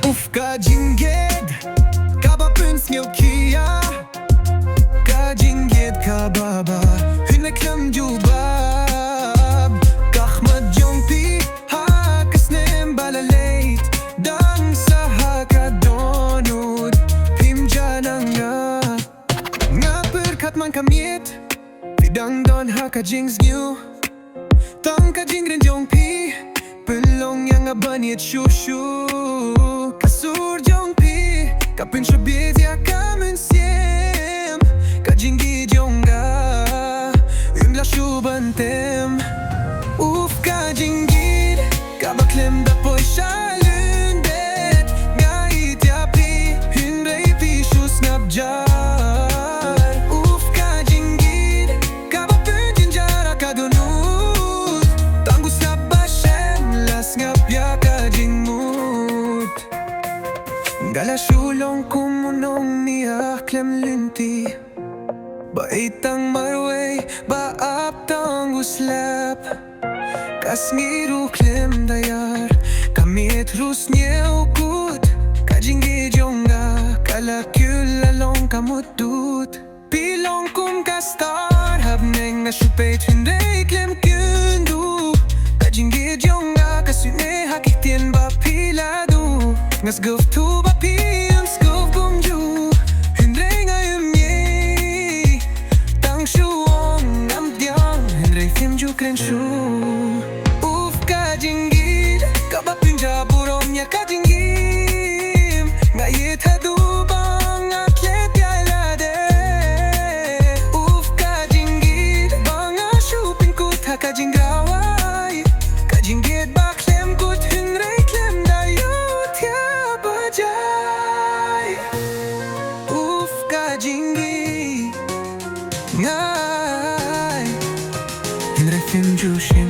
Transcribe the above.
Uf ka gjinged, ka ba pyns një ukia, ka gjinged ka baba, hynë e klëm gjubab, ka khmët gjongpi, ha kësne mbala lejt, dang sa ha ka donut, pim gjana nga përkat man kam jet, pidang don ha ka gjingz nju, tang ka gjingrin gjongpi, pëllong nga banjet shushu, ka sur gjongpi, ka pyn shëbjetja ka mënsjem, ka gjingi gjonga, ymbla shubën tem. Uf ka gjingir, ka baklem da poj shalyndet, nga i tjapi, hyndrej pishus nga bjar. Uf ka gjingir, ka ba pëngjin gjara ka donut, tangu sa bashem, las nga pja ka gjingmut. Gala shulong kumunong niya klem linti, ba itang marway, ba aptang uslap, kas ngiru klem dayar, kamiet rus nye ukut, ka jingi jonga, kala kyllalong kamutut, pilong kum kastar, habneng nga shupet hyndrej klem kyndu, ka jingi jonga, kasyne hakitien ba piladu, ngas gëftu ba pion skëv gumgju, hyndrej nga ymje, tang shuong ngam djang, hyndrej fjem gjukren shu. Uf ka gjingir, ka ba pynja burom nja ka gjingim, nga jet hadubang atlet jajlade. Uf ka gjingir, banga shupin kut ha ka gjingrawaj, ka gjinget ba klem kut hyndrej klem da jutja bajaj. Uf ka gjingi, ngaj, hyndrej fjem gjushim.